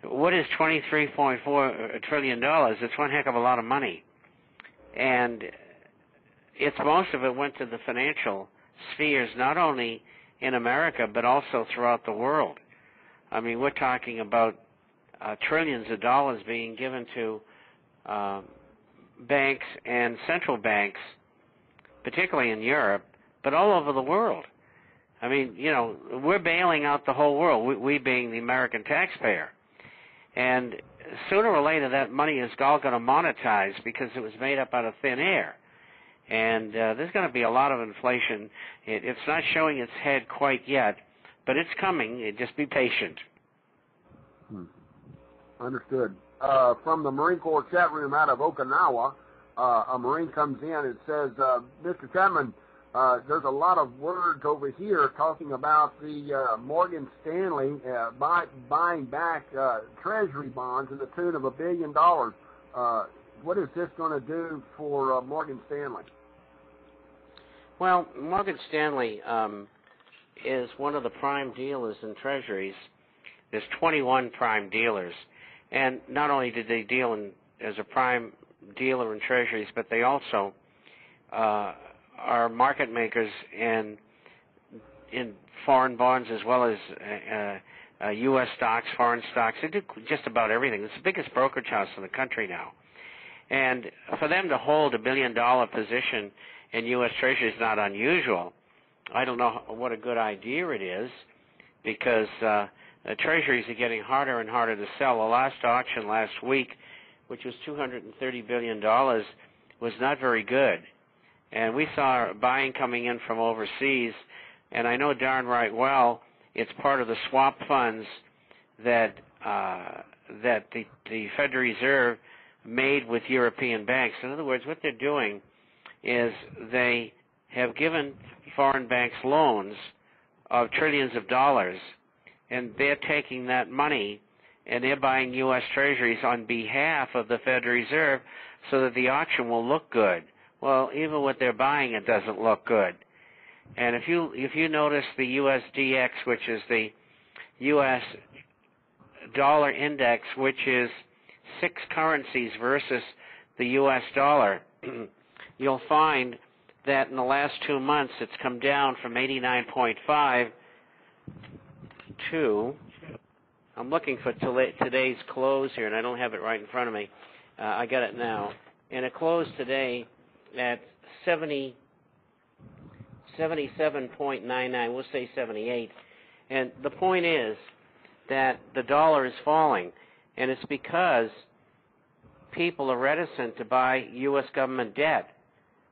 what is $23.4 trillion? It's one heck of a lot of money. And most of it went to the financial spheres, not only in America, but also throughout the world. I mean, we're talking about trillions of dollars being given to banks and central banks, particularly in Europe, but all over the world. I mean, we're bailing out the whole world, we being the American taxpayer. And sooner or later, that money is all going to monetize because it was made up out of thin air. And there's going to be a lot of inflation. It's not showing its head quite yet, but it's coming. Just be patient. Understood. From the Marine Corps chat room out of Okinawa, a Marine comes in and says, Mr. Chapman, there's a lot of words over here talking about the Morgan Stanley buying back Treasury bonds in the tune of $1 billion. What is this going to do for Morgan Stanley? Well, Morgan Stanley is one of the prime dealers in Treasuries. There's 21 prime dealers. And not only did they deal as a prime dealer in Treasuries, but they also are market makers in foreign bonds as well as U.S. stocks, foreign stocks. They do just about everything. It's the biggest brokerage house in the country now. And for them to hold $1 billion position in U.S. Treasury is not unusual. I don't know what a good idea it is, because Treasuries are getting harder and harder to sell. The last auction last week, which was $230 billion, was not very good. And we saw buying coming in from overseas, and I know darn right well it's part of the swap funds that the Federal Reserve made with European banks. In other words, what they're doing is they have given foreign banks loans of trillions of dollars, and they're taking that money and they're buying U.S. Treasuries on behalf of the Federal Reserve so that the auction will look good. Well, even what they're buying, it doesn't look good. And if you notice the USDX, which is the U.S. dollar index, which is 6 currencies versus the U.S. dollar, you'll find that in the last 2 months it's come down from 89.5 to, I'm looking for today's close here, and I don't have it right in front of me. I got it now. And it closed today at 77.99, we'll say 78. And the point is that the dollar is falling, and it's because people are reticent to buy U.S. government debt.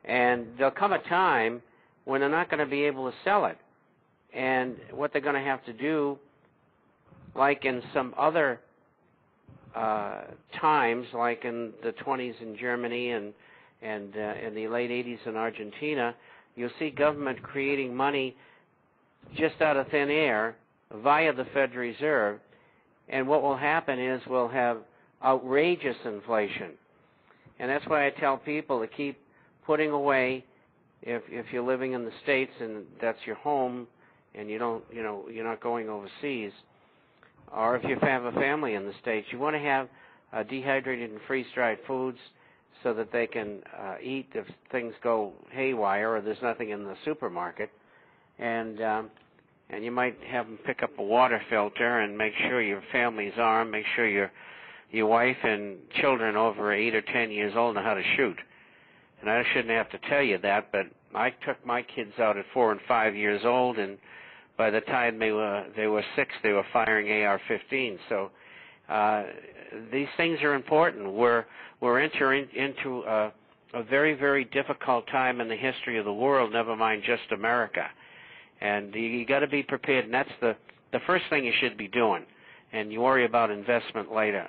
And there'll come a time when they're not going to be able to sell it. And what they're going to have to do, like in some other times, like in the 20s in Germany and in the late 80s in Argentina, you'll see government creating money just out of thin air via the Federal Reserve. And what will happen is we'll have outrageous inflation. And that's why I tell people to keep putting away, if you're living in the States and that's your home and you're not going overseas, or if you have a family in the States, you want to have dehydrated and freeze-dried foods so that they can eat if things go haywire or there's nothing in the supermarket. And you might have them pick up a water filter and make sure your family's armed, make sure your wife and children over 8 or 10 years old know how to shoot. And I shouldn't have to tell you that, but I took my kids out at 4 and 5 years old, and by the time they were 6, they were firing AR-15. So these things are important. We're entering into a very, very difficult time in the history of the world, never mind just America. And you got to be prepared, and that's the first thing you should be doing. And you worry about investment later.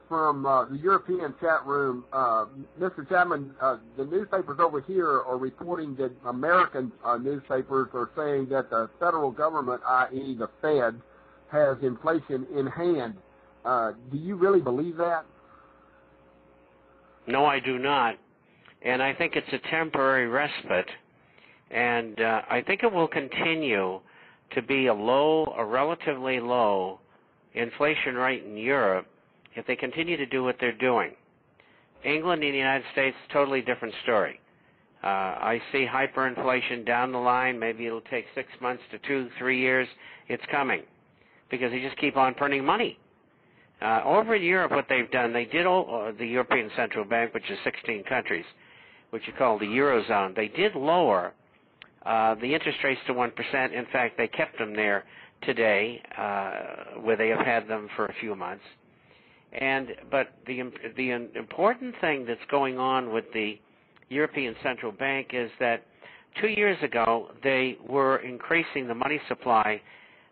From the European chat room, Mr. Chapman, the newspapers over here are reporting that American newspapers are saying that the federal government, i.e. the Fed, has inflation in hand. Do you really believe that? No, I do not. And I think it's a temporary respite. And I think it will continue to be a relatively low inflation rate in Europe if they continue to do what they're doing. England and the United States, totally different story. I see hyperinflation down the line. Maybe it'll take 6 months to 2-3 years. It's coming because they just keep on printing money. Over in Europe, what they've done, they did the European Central Bank, which is 16 countries, which you call the Eurozone. They did lower the interest rates to 1%. In fact, they kept them there today, where they have had them for a few months. But the important thing that's going on with the European Central Bank is that 2 years ago they were increasing the money supply,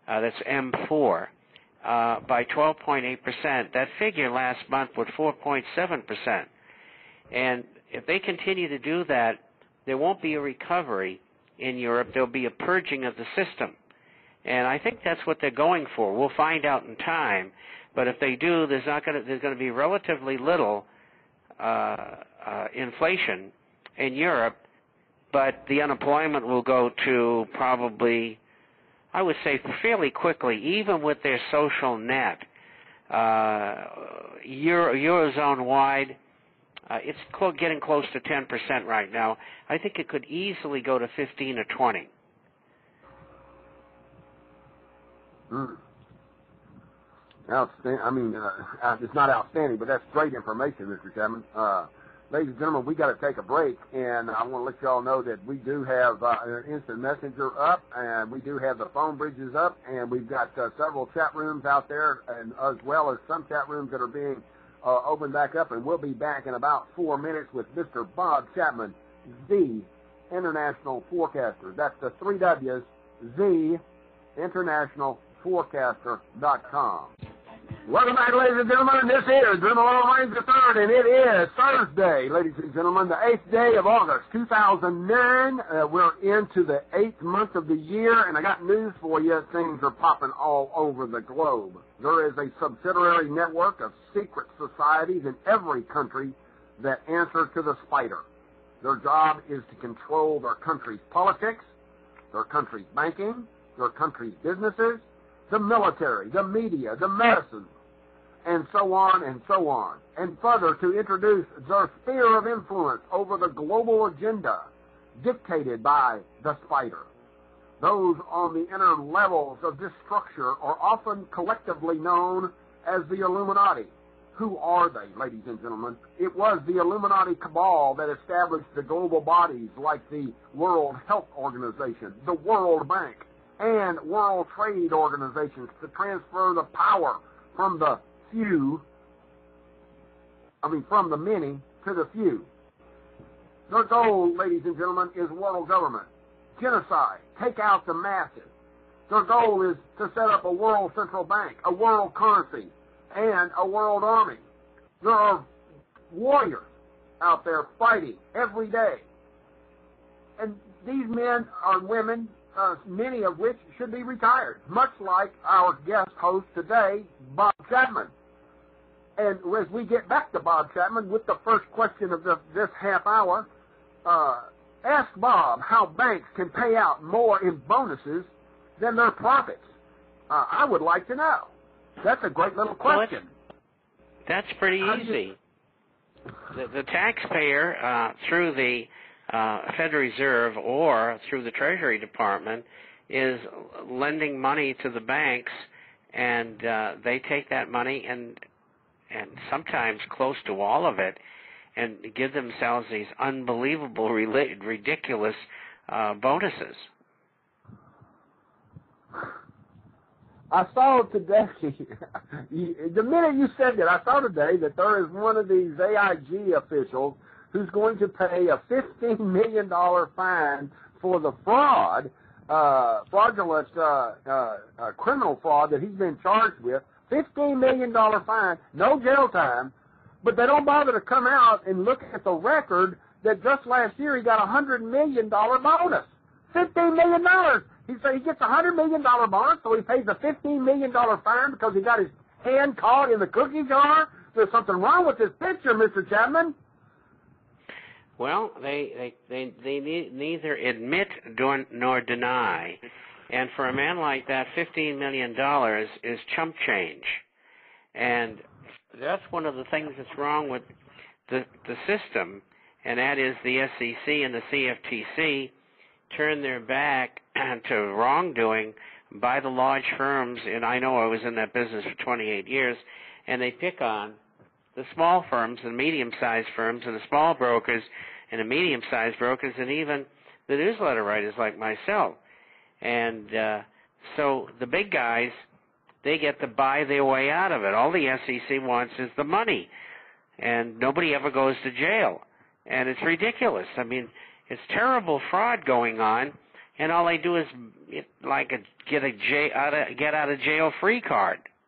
that's M4, by 12.8%. That figure last month was 4.7%. And if they continue to do that, there won't be a recovery in Europe. There'll be a purging of the system. And I think that's what they're going for. We'll find out in time. But if they do, there's going to be relatively little inflation in Europe, but the unemployment will go to probably, I would say, fairly quickly, even with their social net. Eurozone-wide, it's getting close to 10% right now. I think it could easily go to 15 or 20. Outstanding. I mean, it's not outstanding, but that's great information, Mr. Chapman. Ladies and gentlemen, we got to take a break, and I want to let you all know that we do have an instant messenger up, and we do have the phone bridges up, and we've got several chat rooms out there, and as well as some chat rooms that are being opened back up, and we'll be back in about 4 minutes with Mr. Bob Chapman, the International Forecaster. That's the 3 W's, theinternationalforecaster.com. Welcome back, ladies and gentlemen. This is Marines Disquisition, and it is Thursday, ladies and gentlemen, the 8th day of August, 2009. We're into the 8th month of the year, and I got news for you. Things are popping all over the globe. There is a subsidiary network of secret societies in every country that answer to the spider. Their job is to control their country's politics, their country's banking, their country's businesses, the military, the media, the medicine, and so on and so on. And further, to introduce their sphere of influence over the global agenda dictated by the spider. Those on the inner levels of this structure are often collectively known as the Illuminati. Who are they, ladies and gentlemen? It was the Illuminati cabal that established the global bodies like the World Health Organization, the World Bank, and World Trade Organizations to transfer the power from the many to the few. Their goal, ladies and gentlemen, is world government, genocide, take out the masses. Their goal is to set up a world central bank, a world currency, and a world army. There are warriors out there fighting every day. And these men and women, many of which should be retired, much like our guest host today, Bob Chapman. And as we get back to Bob Chapman with the first question of this half hour, ask Bob how banks can pay out more in bonuses than their profits. I would like to know. That's a great little question. Well, that's pretty easy. The taxpayer, through the Federal Reserve or through the Treasury Department, is lending money to the banks, and they take that money and sometimes close to all of it, and give themselves these unbelievable, ridiculous bonuses. I saw today, the minute you said that, I saw today that there is one of these AIG officials who's going to pay a $15 million fine for the fraudulent criminal fraud that he's been charged with. $15 million fine, no jail time, but they don't bother to come out and look at the record that just last year he got a $100 million bonus. $15 million. He said he gets a $100 million bonus, so he pays a $15 million fine because he got his hand caught in the cookie jar. There's something wrong with this picture, Mr. Chapman. Well, they neither admit nor deny. And for a man like that, $15 million is chump change. And that's one of the things that's wrong with the system, and that is the SEC and the CFTC turn their back to wrongdoing by the large firms, and I know I was in that business for 28 years, and they pick on the small firms and medium-sized firms and the small brokers and the medium-sized brokers and even the newsletter writers like myself. And so the big guys, they get to buy their way out of it. All the SEC wants is the money, and nobody ever goes to jail. And it's ridiculous. I mean, it's terrible fraud going on, and all they do is get out of jail free card.